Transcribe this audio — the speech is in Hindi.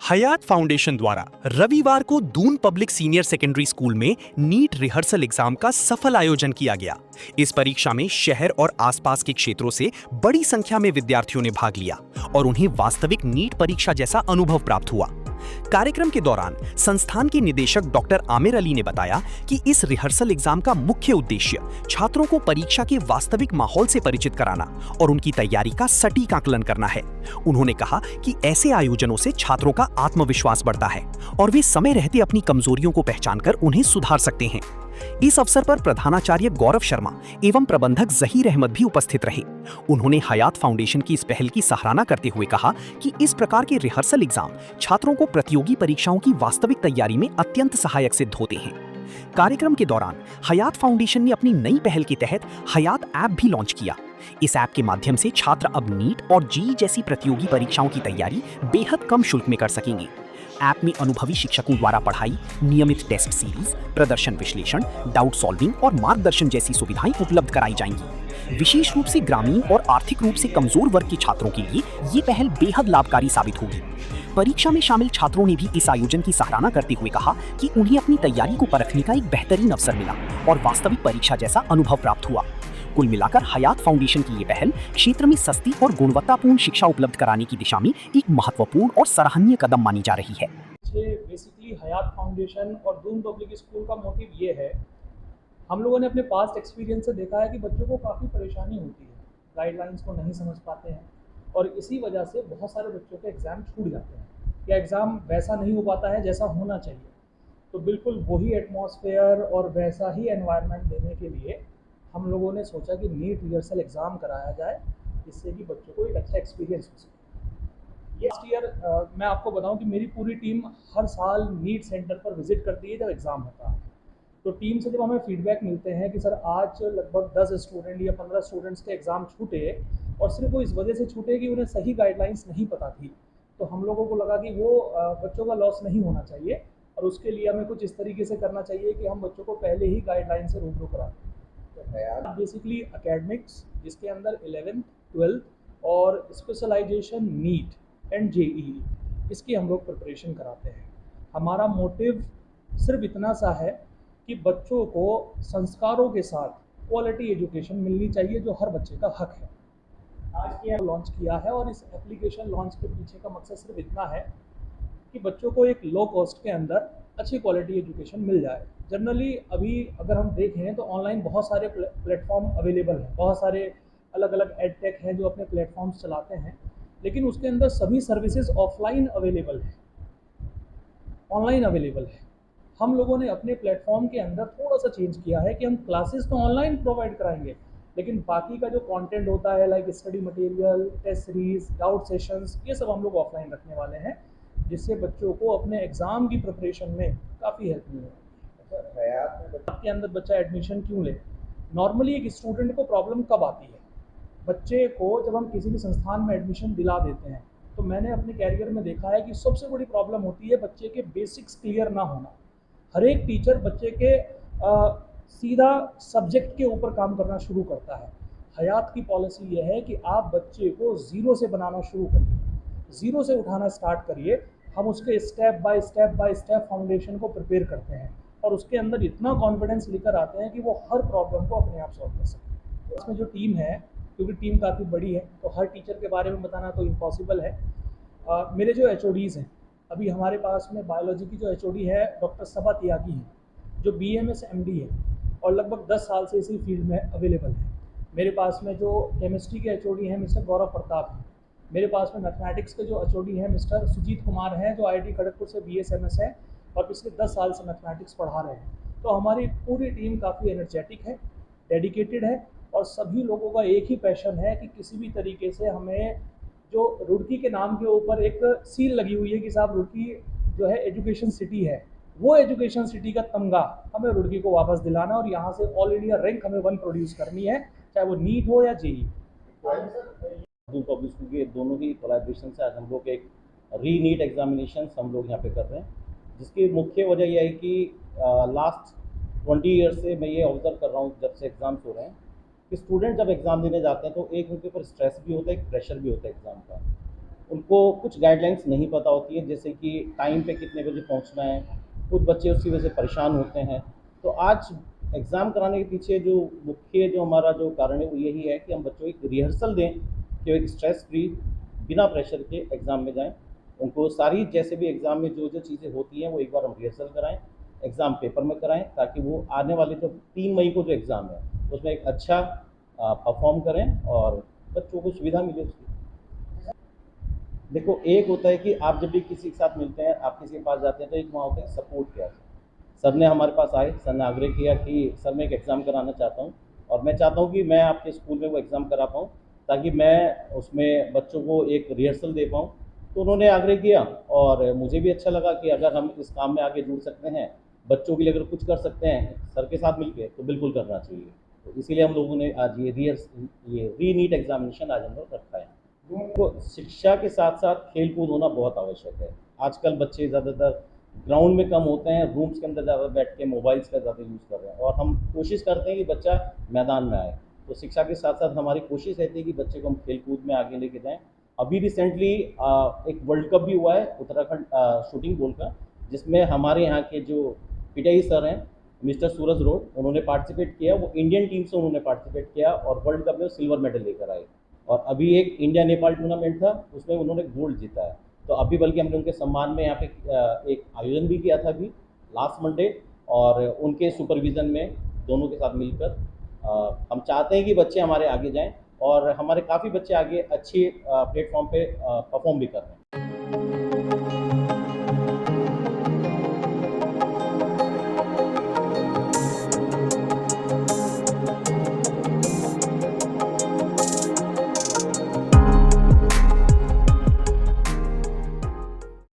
हयात फाउंडेशन द्वारा रविवार को Doon public senior secondary school में नीट रिहर्सल एग्जाम का सफल आयोजन किया गया। इस परीक्षा में शहर और आसपास के क्षेत्रों से बड़ी संख्या में विद्यार्थियों ने भाग लिया और उन्हें वास्तविक नीट परीक्षा जैसा अनुभव प्राप्त हुआ। कार्यक्रम के दौरान संस्थान के निदेशक डॉक्टर आमिर अली ने बताया कि इस रिहर्सल एग्जाम का मुख्य उद्देश्य छात्रों को परीक्षा के वास्तविक माहौल से परिचित कराना और उनकी तैयारी का सटीक आकलन करना है। उन्होंने कहा कि ऐसे आयोजनों से छात्रों का आत्मविश्वास बढ़ता है और वे समय रहते अपनी कमजोरियों को पहचानकर उन्हें सुधार सकते हैं। इस अवसर पर प्रधानाचार्य गौरव शर्मा एवं प्रबंधक जहीर अहमद भी उपस्थित रहे। उन्होंने हयात फाउंडेशन की इस पहल की सराहना करते हुए कहा कि इस प्रकार के रिहर्सल एग्जाम छात्रों को प्रतियोगी परीक्षाओं की वास्तविक तैयारी में अत्यंत सहायक सिद्ध होते हैं। कार्यक्रम के दौरान हयात फाउंडेशन ने अपनी नई पहल के तहत हयात ऐप भी लॉन्च किया। इस ऐप के माध्यम से छात्र अब नीट और जेईई जैसी प्रतियोगी परीक्षाओं की तैयारी बेहद कम शुल्क में कर सकेंगे। ऐप में अनुभवी शिक्षकों द्वारा पढ़ाई, नियमित टेस्ट सीरीज, प्रदर्शन विश्लेषण, डाउट सॉल्विंग और मार्गदर्शन जैसी सुविधाएं उपलब्ध कराई जाएंगी। विशेष रूप से ग्रामीण और आर्थिक रूप से कमजोर वर्ग के छात्रों के लिए ये पहल बेहद लाभकारी साबित होगी। परीक्षा में शामिल छात्रों ने भी इस आयोजन की सराहना करते हुए कहा कि उन्हें अपनी तैयारी को परखने का एक बेहतरीन अवसर मिला और वास्तविक परीक्षा जैसा अनुभव प्राप्त हुआ। कुल मिलाकर हयात फाउंडेशन की ये पहल क्षेत्र में सस्ती और गुणवत्तापूर्ण शिक्षा उपलब्ध कराने की दिशा में एक महत्वपूर्ण और सराहनीय कदम मानी जा रही है। बेसिकली हयात फाउंडेशन और दून पब्लिक स्कूल का मोटिव ये है, हम लोगों ने अपने पास्ट एक्सपीरियंस से देखा है कि बच्चों को काफ़ी परेशानी होती है, गाइडलाइंस को नहीं समझ पाते हैं और इसी वजह से बहुत सारे बच्चों के एग्ज़ाम छूट जाते हैं या एग्ज़ाम वैसा नहीं हो पाता है जैसा होना चाहिए। तो बिल्कुल वही एटमॉस्फेयर और वैसा ही एनवायरनमेंट देने के लिए हम लोगों ने सोचा कि नीट रिहर्सल एग्ज़ाम कराया जाए, जिससे कि बच्चों को एक अच्छा एक्सपीरियंस हो सके। लास्ट ईयर मैं आपको बताऊं कि मेरी पूरी टीम हर साल नीट सेंटर पर विजिट करती है जब एग्ज़ाम होता है। तो टीम से जब हमें फीडबैक मिलते हैं कि सर आज लगभग 10 स्टूडेंट या 15 स्टूडेंट्स के एग्ज़ाम छूटे और सिर्फ वो इस वजह से छूटे कि उन्हें सही गाइडलाइंस नहीं पता थी, तो हम लोगों को लगा कि वो बच्चों का लॉस नहीं होना चाहिए और उसके लिए हमें कुछ इस तरीके से करना चाहिए कि हम बच्चों को पहले ही गाइडलाइन से रूबरू करा दें। बेसिकली एकेडमिक्स, जिसके अंदर 11th, 12th और स्पेशलाइजेशन नीट एंड जेईई, इसकी हम लोग प्रिपरेशन कराते हैं। हमारा मोटिव सिर्फ इतना सा है कि बच्चों को संस्कारों के साथ क्वालिटी एजुकेशन मिलनी चाहिए, जो हर बच्चे का हक है। आज ये लॉन्च किया है और इस एप्लीकेशन लॉन्च के पीछे का मकसद सिर्फ इतना है कि बच्चों को एक लो कॉस्ट के अंदर अच्छी क्वालिटी एजुकेशन मिल जाए। जनरली अभी अगर हम देखें तो ऑनलाइन बहुत सारे प्लेटफॉर्म अवेलेबल हैं, बहुत सारे अलग अलग एडटेक हैं जो अपने प्लेटफॉर्म्स चलाते हैं, लेकिन उसके अंदर सभी सर्विसेज ऑफलाइन अवेलेबल है, ऑनलाइन अवेलेबल है। हम लोगों ने अपने प्लेटफॉर्म के अंदर थोड़ा सा चेंज किया है कि हम क्लासेस तो ऑनलाइन प्रोवाइड कराएंगे, लेकिन बाकी का जो कंटेंट होता है like study material, test series, doubt sessions, ये सब हम लोग ऑफलाइन रखने वाले हैं, जिससे बच्चों को अपने एग्ज़ाम की प्रिपरेशन में काफ़ी हेल्प मिलेगी। के अंदर बच्चा एडमिशन क्यों ले? नॉर्मली एक स्टूडेंट को प्रॉब्लम कब आती है? बच्चे को जब हम किसी भी संस्थान में एडमिशन दिला देते हैं, तो मैंने अपने कैरियर में देखा है कि सबसे बड़ी प्रॉब्लम होती है बच्चे के बेसिक्स क्लियर ना होना। हर एक टीचर बच्चे के सीधा सब्जेक्ट के ऊपर काम करना शुरू करता है। हयात की पॉलिसी ये है कि आप बच्चे को ज़ीरो से बनाना शुरू करिए, ज़ीरो से उठाना स्टार्ट करिए। हम उसके स्टेप बाय स्टेप फाउंडेशन को प्रिपेयर करते हैं और उसके अंदर इतना कॉन्फिडेंस लेकर आते हैं कि वो हर प्रॉब्लम को अपने आप सॉल्व कर सकें। इसमें जो टीम है, क्योंकि टीम काफ़ी बड़ी है, तो हर टीचर के बारे में बताना तो इम्पॉसिबल है। मेरे जो एचओडीज़ हैं, अभी हमारे पास में बायोलॉजी की जो एचओडी है डॉक्टर सबा त्यागी है, जो बीएमएस एमडी है और लगभग 10 साल से इसी फील्ड में अवेलेबल है। मेरे पास में जो केमिस्ट्री के एचओडी हैं मिस्टर गौरव प्रताप हैं। मेरे पास में मैथमेटिक्स के जो एचओडी हैं मिस्टर सुजीत कुमार हैं, जो आईआईटी खड़गपुर से बीएसएमएस है और पिछले 10 साल से मैथमेटिक्स पढ़ा रहे हैं। तो हमारी पूरी टीम काफ़ी एनर्जेटिक है, डेडिकेटेड है और सभी लोगों का एक ही पैशन है कि किसी भी तरीके से हमें, जो रुड़की के नाम के ऊपर एक सील लगी हुई है कि साहब रुड़की जो है एजुकेशन सिटी है, वो एजुकेशन सिटी का तमगा हमें रुड़की को वापस दिलाना और यहाँ से ऑल इंडिया रैंक हमें 1 प्रोड्यूस करनी है, चाहे वो नीट हो या जेईई। दून पब्लिक स्कूल के दोनों ही कोलैबोरेशन से आज हम लोग एक री नीट एग्जामिनेशन हम लोग यहाँ पे कर रहे हैं, जिसकी मुख्य वजह यह है कि लास्ट 20 ईयर्स से मैं ये ऑब्जर्व कर रहा हूँ, जब से एग्ज़ाम्स हो रहे हैं, कि स्टूडेंट जब एग्ज़ाम देने जाते हैं तो एक उनके ऊपर स्ट्रेस भी होता है, एक प्रेशर भी होता है एग्ज़ाम का। उनको कुछ गाइडलाइंस नहीं पता होती है, जैसे कि टाइम पे कितने बजे पहुंचना है। कुछ बच्चे उसकी वजह से परेशान होते हैं। तो आज एग्ज़ाम कराने के पीछे जो मुख्य जो हमारा जो कारण है वो यही है कि हम बच्चों को एक रिहर्सल दें कि वो एक स्ट्रेस फ्री, बिना प्रेशर के एग्ज़ाम में जाएँ। उनको सारी जैसे भी एग्ज़ाम में जो चीज़ें होती हैं वो एक बार हम रिहर्सल कराएँ, एग्ज़ाम पेपर में कराएँ, ताकि वो आने वाले जो 3 मई को जो एग्ज़ाम है उसमें एक अच्छा परफ़ॉर्म करें और बच्चों को सुविधा मिले उसकी। देखो, एक होता है कि आप जब भी किसी के साथ मिलते हैं, आप किसी के पास जाते हैं, तो एक वहाँ होता है सपोर्ट किया। सर ने हमारे पास आए, सर ने आग्रह किया कि सर मैं एक एग्ज़ाम कराना चाहता हूँ और मैं चाहता हूँ कि मैं आपके स्कूल में वो एग्ज़ाम करा पाऊँ, ताकि मैं उसमें बच्चों को एक रिहर्सल दे पाऊँ। तो उन्होंने आग्रह किया और मुझे भी अच्छा लगा कि अगर हम इस काम में आगे जुड़ सकते हैं, बच्चों के लिए अगर कुछ कर सकते हैं सर के साथ मिलके, तो बिल्कुल करना चाहिए। तो इसीलिए हम लोगों ने आज ये री-नीट एग्ज़ामिनेशन आज हम लोग रखा है। तो शिक्षा के साथ-साथ खेल-कूद होना बहुत आवश्यक है। आजकल बच्चे ज़्यादातर ग्राउंड में कम होते हैं, रूम्स के अंदर ज़्यादा बैठ के मोबाइल्स का ज़्यादा यूज़ कर रहे हैं और हम कोशिश करते हैं कि बच्चा मैदान में आए। तो शिक्षा के साथ-साथ हमारी कोशिश रहती है कि बच्चे को हम खेल-कूद में आगे लेके जाएँ। अभी रिसेंटली एक वर्ल्ड कप भी हुआ है उत्तराखंड शूटिंग बोल का, जिसमें हमारे यहाँ के जो पिटाई सर हैं, मिस्टर सूरज रोड, उन्होंने पार्टिसिपेट किया। वो इंडियन टीम से उन्होंने पार्टिसिपेट किया और वर्ल्ड कप में वो सिल्वर मेडल लेकर आए। और अभी एक इंडिया नेपाल टूर्नामेंट था, उसमें उन्होंने गोल्ड जीता है। तो अभी बल्कि हमने उनके सम्मान में यहाँ पे एक आयोजन भी किया था अभी लास्ट मंडे, और उनके सुपरविज़न में दोनों के साथ मिलकर हम चाहते हैं कि बच्चे हमारे आगे जाएँ और हमारे काफ़ी बच्चे आगे अच्छे प्लेटफ़ॉर्म पे परफ़ॉर्म भी कर रहे हैं।